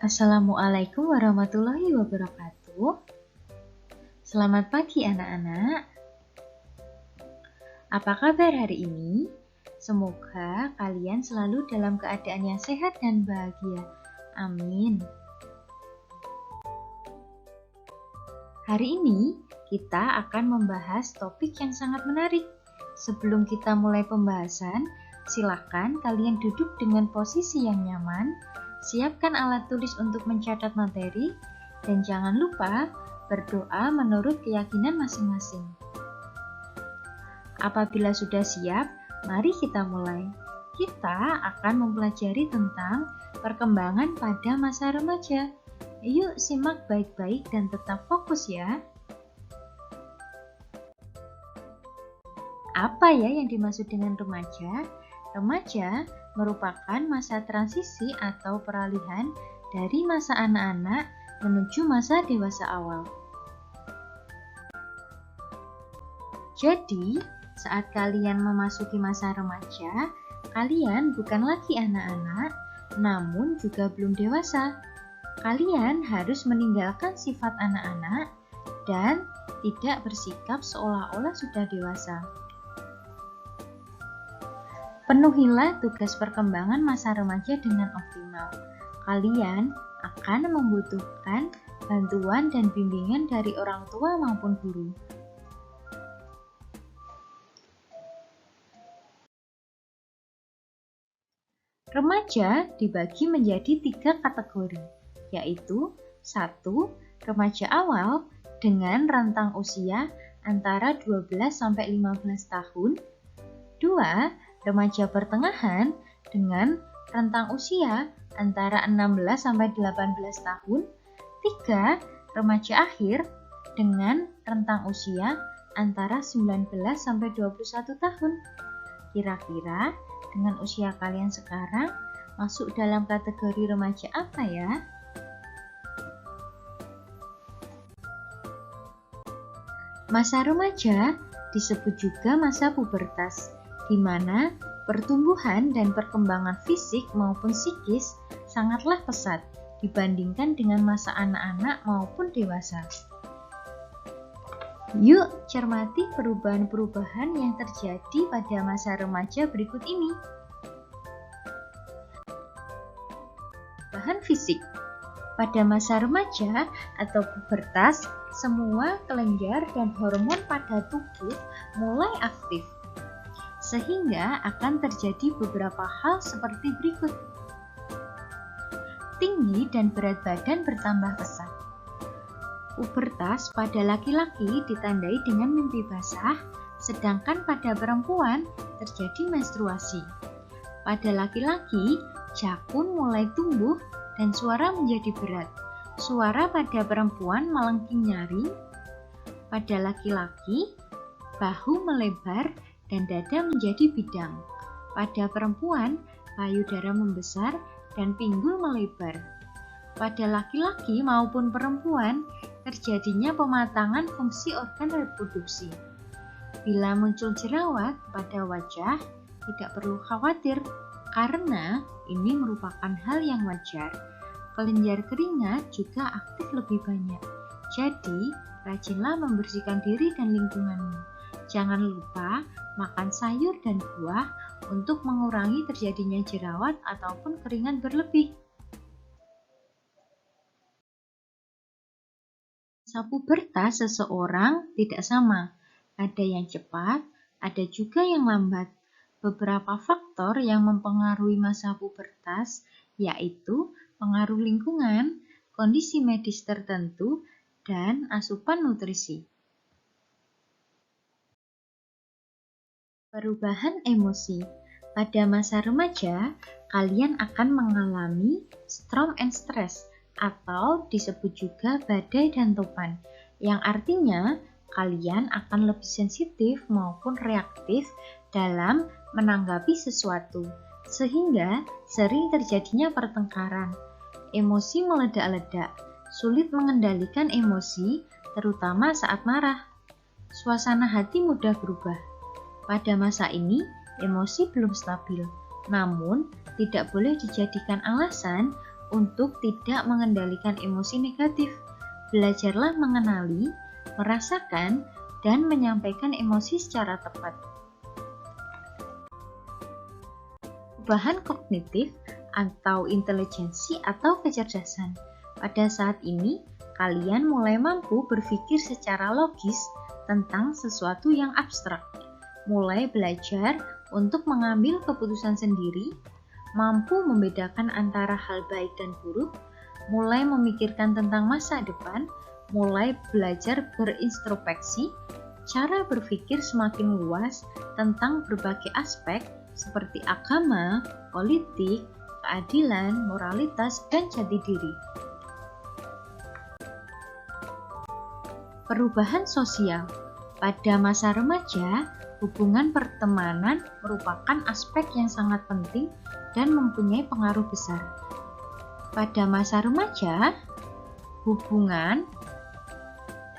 Assalamualaikum warahmatullahi wabarakatuh. Selamat pagi anak-anak. Apa kabar hari ini? Semoga kalian selalu dalam keadaan yang sehat dan bahagia. Amin. Hari ini kita akan membahas topik yang sangat menarik. Sebelum kita mulai pembahasan, silakan kalian duduk dengan posisi yang nyaman. Siapkan alat tulis untuk mencatat materi, dan jangan lupa berdoa menurut keyakinan masing-masing. Apabila sudah siap, mari kita mulai. Kita akan mempelajari tentang perkembangan pada masa remaja. Yuk simak baik-baik dan tetap fokus ya. Apa ya yang dimaksud dengan remaja? Remaja merupakan masa transisi atau peralihan dari masa anak-anak menuju masa dewasa awal. Jadi, saat kalian memasuki masa remaja, kalian bukan lagi anak-anak, namun juga belum dewasa. Kalian harus meninggalkan sifat anak-anak dan tidak bersikap seolah-olah sudah dewasa. Penuhilah tugas perkembangan masa remaja dengan optimal. Kalian akan membutuhkan bantuan dan bimbingan dari orang tua maupun guru. Remaja dibagi menjadi 3 kategori, yaitu 1. Remaja awal dengan rentang usia antara 12 sampai 15 tahun. 2. Remaja pertengahan dengan rentang usia antara 16 sampai 18 tahun. 3. Remaja akhir dengan rentang usia antara 19 sampai 21 tahun. Kira-kira dengan usia kalian sekarang masuk dalam kategori remaja apa ya? Masa remaja disebut juga masa pubertas, di mana pertumbuhan dan perkembangan fisik maupun psikis sangatlah pesat dibandingkan dengan masa anak-anak maupun dewasa. Yuk cermati perubahan-perubahan yang terjadi pada masa remaja berikut ini. Perubahan fisik. Pada masa remaja atau pubertas, semua kelenjar dan hormon pada tubuh mulai aktif, sehingga akan terjadi beberapa hal seperti berikut. Tinggi dan berat badan bertambah pesat. Pubertas pada laki-laki ditandai dengan mimpi basah, sedangkan pada perempuan terjadi menstruasi. Pada laki-laki, jakun mulai tumbuh dan suara menjadi berat. Suara pada perempuan melengking nyaring. Pada laki-laki, bahu melebar dan dada menjadi bidang. Pada perempuan, payudara membesar dan pinggul melebar. Pada laki-laki maupun perempuan, terjadinya pematangan fungsi organ reproduksi. Bila muncul jerawat pada wajah, tidak perlu khawatir, karena ini merupakan hal yang wajar. Kelenjar keringat juga aktif lebih banyak. Jadi, rajinlah membersihkan diri dan lingkunganmu. Jangan lupa makan sayur dan buah untuk mengurangi terjadinya jerawat ataupun keringat berlebih. Masa pubertas seseorang tidak sama. Ada yang cepat, ada juga yang lambat. Beberapa faktor yang mempengaruhi masa pubertas yaitu pengaruh lingkungan, kondisi medis tertentu, dan asupan nutrisi. Perubahan emosi. Pada masa remaja, kalian akan mengalami storm and stress atau disebut juga badai dan topan, yang artinya kalian akan lebih sensitif maupun reaktif dalam menanggapi sesuatu, sehingga sering terjadinya pertengkaran. Emosi meledak-ledak, sulit mengendalikan emosi, terutama saat marah. Suasana hati mudah berubah. Pada masa ini, emosi belum stabil, namun tidak boleh dijadikan alasan untuk tidak mengendalikan emosi negatif. Belajarlah mengenali, merasakan, dan menyampaikan emosi secara tepat. Perubahan kognitif atau intelijensi atau kecerdasan. Pada saat ini, kalian mulai mampu berpikir secara logis tentang sesuatu yang abstrak, mulai belajar untuk mengambil keputusan sendiri, mampu membedakan antara hal baik dan buruk, mulai memikirkan tentang masa depan, mulai belajar berintrospeksi, cara berpikir semakin luas tentang berbagai aspek seperti agama, politik, keadilan, moralitas, dan jati diri. Perubahan sosial. Pada masa remaja, hubungan pertemanan merupakan aspek yang sangat penting dan mempunyai pengaruh besar. Pada masa remaja, hubungan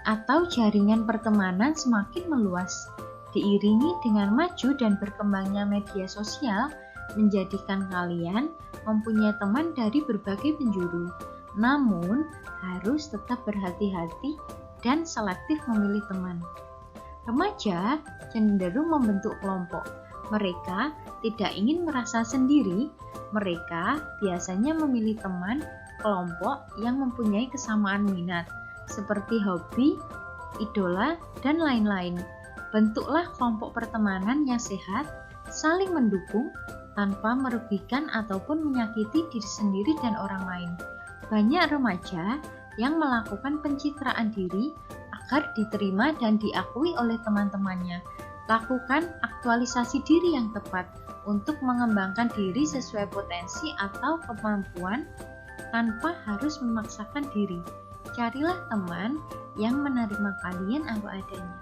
atau jaringan pertemanan semakin meluas, diiringi dengan maju dan berkembangnya media sosial menjadikan kalian mempunyai teman dari berbagai penjuru. Namun, harus tetap berhati-hati dan selektif memilih teman. Remaja cenderung membentuk kelompok. Mereka tidak ingin merasa sendiri. Mereka biasanya memilih teman kelompok yang mempunyai kesamaan minat, seperti hobi, idola, dan lain-lain. Bentuklah kelompok pertemanan yang sehat, saling mendukung, tanpa merugikan ataupun menyakiti diri sendiri dan orang lain. Banyak remaja yang melakukan pencitraan diri agar diterima dan diakui oleh teman-temannya. Lakukan aktualisasi diri yang tepat untuk mengembangkan diri sesuai potensi atau kemampuan tanpa harus memaksakan diri. Carilah teman yang menerima kalian apa adanya.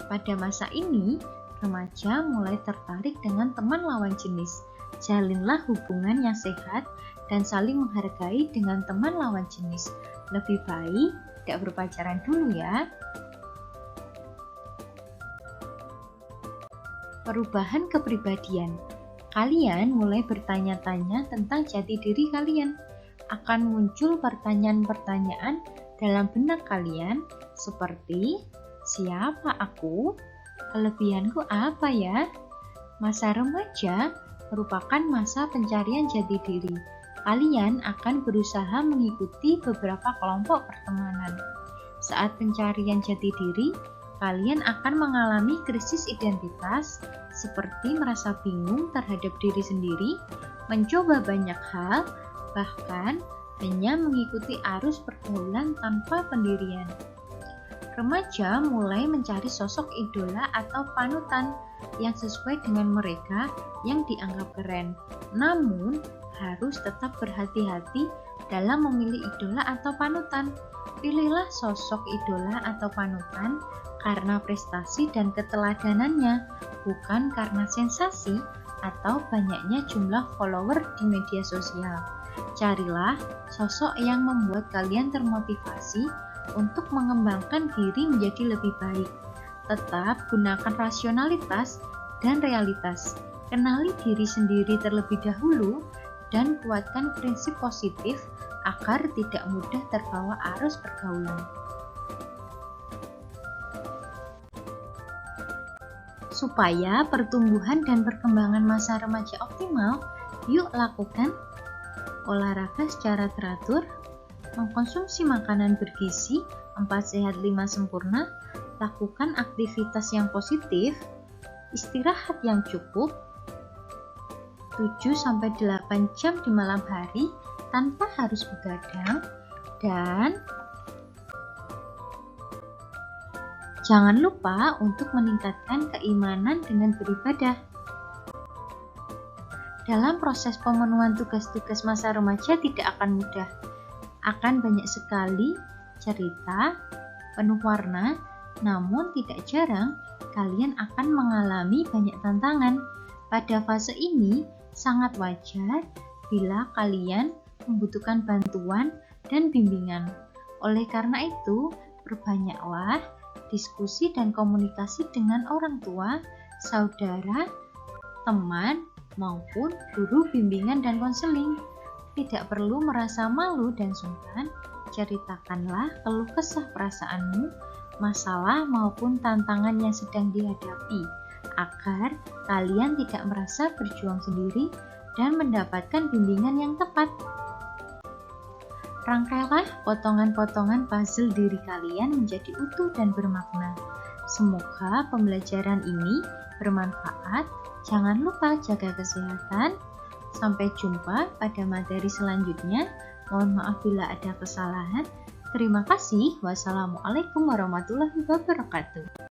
Pada masa ini, remaja mulai tertarik dengan teman lawan jenis. Jalinlah hubungan yang sehat dan saling menghargai dengan teman lawan jenis. Lebih baik tidak berpacaran dulu ya. Perubahan kepribadian. Kalian mulai bertanya-tanya tentang jati diri kalian. Akan muncul pertanyaan-pertanyaan dalam benak kalian seperti, siapa aku? Kelebihanku apa ya? Masa remaja merupakan masa pencarian jati diri. Kalian akan berusaha mengikuti beberapa kelompok pertemanan. Saat pencarian jati diri, kalian akan mengalami krisis identitas, seperti merasa bingung terhadap diri sendiri, mencoba banyak hal, bahkan hanya mengikuti arus pergaulan tanpa pendirian. Remaja mulai mencari sosok idola atau panutan yang sesuai dengan mereka yang dianggap keren. Namun, harus tetap berhati-hati dalam memilih idola atau panutan. Pilihlah sosok idola atau panutan karena prestasi dan keteladanannya, bukan karena sensasi atau banyaknya jumlah follower di media sosial. Carilah sosok yang membuat kalian termotivasi untuk mengembangkan diri menjadi lebih baik. Tetap gunakan rasionalitas dan realitas. Kenali diri sendiri terlebih dahulu dan kuatkan prinsip positif agar tidak mudah terbawa arus pergaulan. Supaya pertumbuhan dan perkembangan masa remaja optimal, yuk lakukan olahraga secara teratur, mengkonsumsi makanan bergizi, 4 sehat 5 sempurna, lakukan aktivitas yang positif, istirahat yang cukup, 7-8 jam di malam hari tanpa harus begadang, dan jangan lupa untuk meningkatkan keimanan dengan beribadah. Dalam proses pemenuhan tugas-tugas masa remaja tidak akan mudah. Akan banyak sekali cerita penuh warna, namun tidak jarang kalian akan mengalami banyak tantangan. Pada fase ini, sangat wajar bila kalian membutuhkan bantuan dan bimbingan. Oleh karena itu, perbanyaklah diskusi dan komunikasi dengan orang tua, saudara, teman, maupun guru bimbingan dan konseling. tidak perlu merasa malu dan sungkan. Ceritakanlah keluh kesah perasaanmu, masalah maupun tantangan yang sedang dihadapi, agar kalian tidak merasa berjuang sendiri dan mendapatkan bimbingan yang tepat. Rangkailah potongan-potongan puzzle diri kalian menjadi utuh dan bermakna. Semoga pembelajaran ini bermanfaat. Jangan lupa jaga kesehatan. Sampai jumpa pada materi selanjutnya. Mohon maaf bila ada kesalahan. Terima kasih. Wassalamualaikum warahmatullahi wabarakatuh.